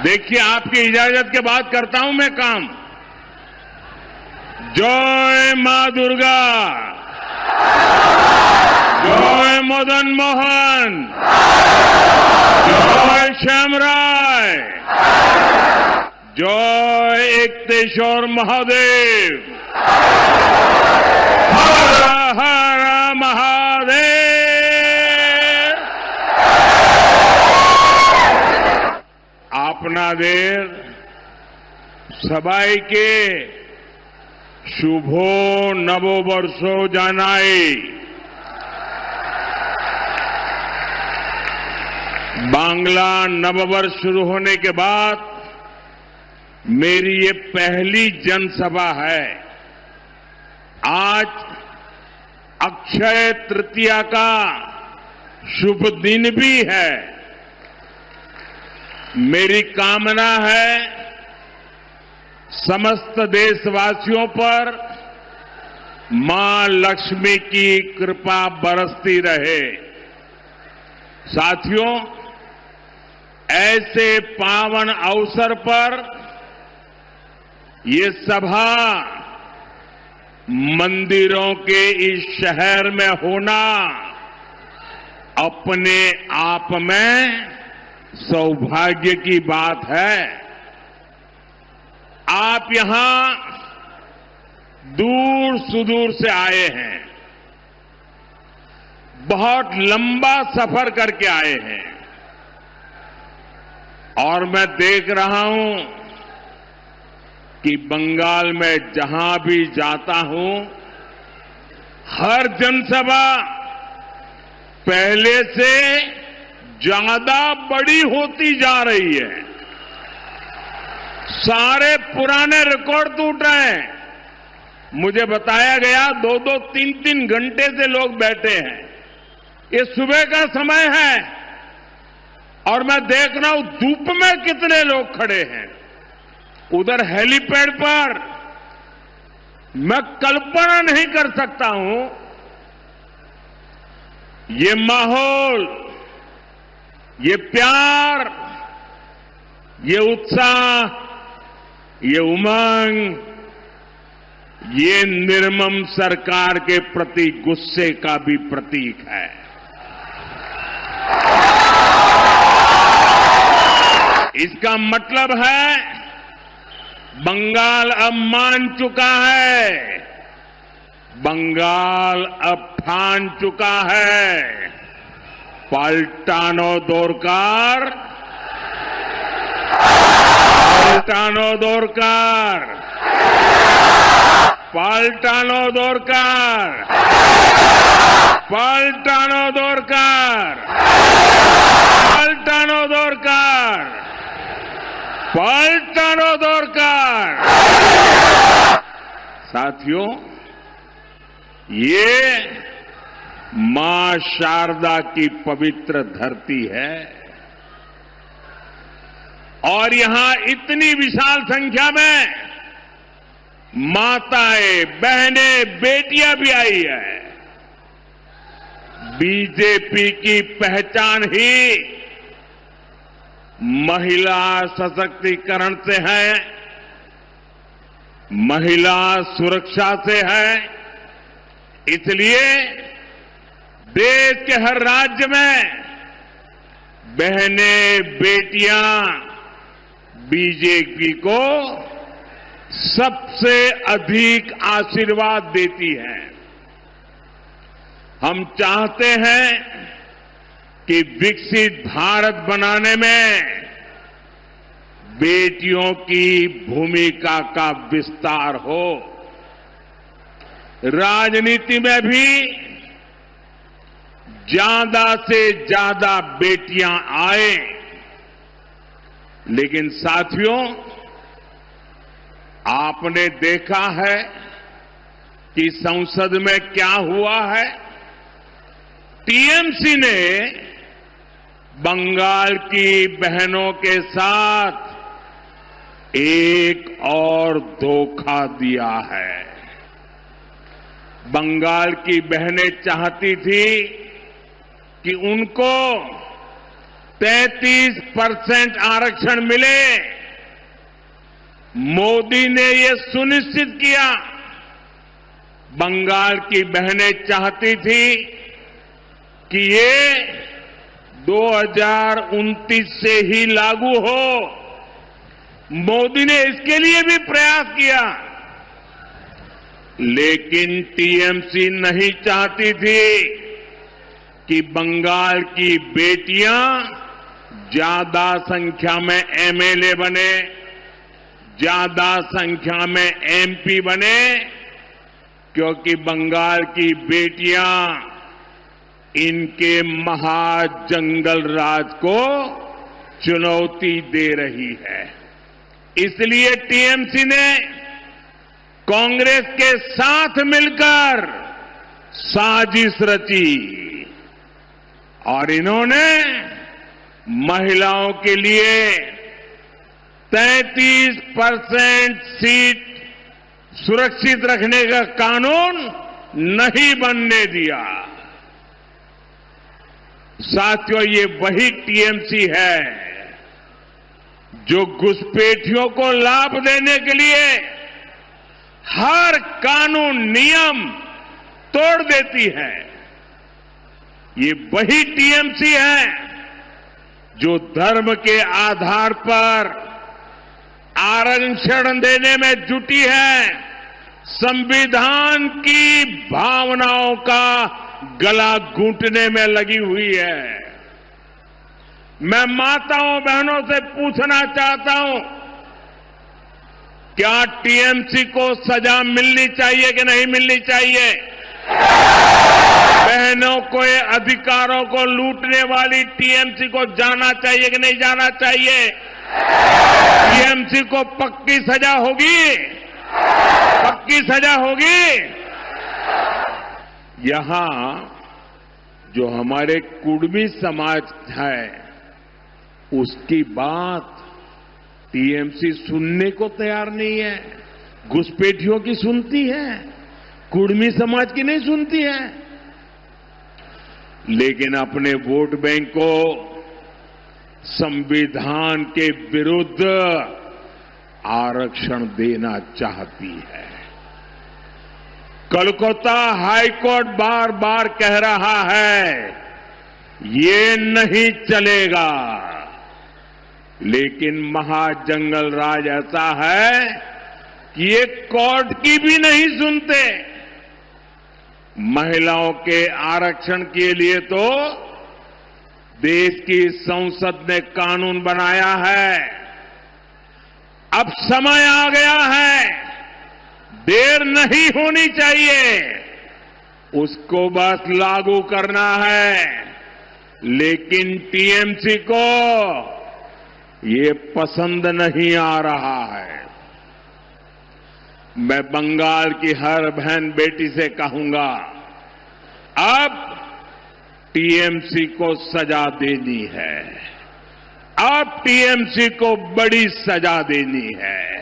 देखिए, आपकी इजाजत के बाद करता हूं मैं काम। जय मां दुर्गा, जय मदन मोहन, जय श्यामराय, जय एकतेश्वर महादेव, हर हर महादेव। आपनादेर सबाईके शुभो नववर्षो जानाई। बांग्ला नववर्ष शुरू होने के बाद मेरी ये पहली जनसभा है। आज अक्षय तृतीया का शुभ दिन भी है। मेरी कामना है समस्त देशवासियों पर मां लक्ष्मी की कृपा बरसती रहे। साथियों, ऐसे पावन अवसर पर ये सभा मंदिरों के इस शहर में होना अपने आप में सौभाग्य की बात है। आप यहां दूर सुदूर से आए हैं, बहुत लंबा सफर करके आए हैं, और मैं देख रहा हूं कि बंगाल में जहां भी जाता हूं, हर जनसभा पहले से ज्यादा बड़ी होती जा रही है। सारे पुराने रिकॉर्ड टूट रहे हैं। मुझे बताया गया 2-2, 3-3 घंटे से लोग बैठे हैं। ये सुबह का समय है और मैं देख रहा हूं धूप में कितने लोग खड़े हैं। उधर हेलीपैड पर मैं कल्पना नहीं कर सकता हूं ये माहौल, ये प्यार, ये उत्साह, ये उमंग, ये निर्मम सरकार के प्रति गुस्से का भी प्रतीक है। इसका मतलब है बंगाल अब मान चुका है, बंगाल अब ठान चुका है। पाल्टानो दोरकार, पाल्टानो दोरकार, पाल्टानो दोरकार, पाल्टानो दोरकार, पाल्टानो दोरकार, पाल्टानो दोरकार। साथियों, ये मां शारदा की पवित्र धरती है और यहां इतनी विशाल संख्या में माताएं, बहनें, बेटियां भी आई है। बीजेपी की पहचान ही महिला सशक्तिकरण से है, महिला सुरक्षा से है। इसलिए देश के हर राज्य में बहनें, बेटियां बीजेपी को सबसे अधिक आशीर्वाद देती हैं। हम चाहते हैं कि विकसित भारत बनाने में बेटियों की भूमिका का विस्तार हो। राजनीति में भी ज्यादा से ज्यादा बेटियां आए। लेकिन साथियों, आपने देखा है कि संसद में क्या हुआ है। टीएमसी ने बंगाल की बहनों के साथ एक और धोखा दिया है। बंगाल की बहनें चाहती थी कि उनको 33% आरक्षण मिले। मोदी ने ये सुनिश्चित किया। बंगाल की बहनें चाहती थी कि ये 2029 से ही लागू हो। मोदी ने इसके लिए भी प्रयास किया, लेकिन टीएमसी नहीं चाहती थी कि बंगाल की बेटियां ज्यादा संख्या में एमएलए बने, ज्यादा संख्या में एमपी बने, क्योंकि बंगाल की बेटियां इनके महाजंगल राज को चुनौती दे रही है। इसलिए टीएमसी ने कांग्रेस के साथ मिलकर साजिश रची और इन्होंने महिलाओं के लिए 33% सीट सुरक्षित रखने का कानून नहीं बनने दिया। साथियों, ये वही टीएमसी है जो घुसपैठियों को लाभ देने के लिए हर कानून नियम तोड़ देती है। ये वही टीएमसी है जो धर्म के आधार पर आरक्षण देने में जुटी है, संविधान की भावनाओं का गला घूंटने में लगी हुई है। मैं माताओं बहनों से पूछना चाहता हूं, क्या टीएमसी को सजा मिलनी चाहिए कि नहीं मिलनी चाहिए? बहनों के अधिकारों को लूटने वाली टीएमसी को जाना चाहिए कि नहीं जाना चाहिए? टीएमसी को पक्की सजा होगी, पक्की सजा होगी। यहां जो हमारे कुर्मी समाज है, उसकी बात टीएमसी सुनने को तैयार नहीं है। घुसपैठियों की सुनती है, कुर्मी समाज की नहीं सुनती है। लेकिन अपने वोट बैंक को संविधान के विरुद्ध आरक्षण देना चाहती है। कोलकाता हाईकोर्ट बार बार कह रहा है ये नहीं चलेगा, लेकिन महाजंगल राज ऐसा है कि ये कोर्ट की भी नहीं सुनते। महिलाओं के आरक्षण के लिए तो देश की संसद ने कानून बनाया है। अब समय आ गया है, देर नहीं होनी चाहिए, उसको बस लागू करना है। लेकिन टीएमसी को ये पसंद नहीं आ रहा है। मैं बंगाल की हर बहन बेटी से कहूंगा, अब टीएमसी को सजा देनी है, अब टीएमसी को बड़ी सजा देनी है।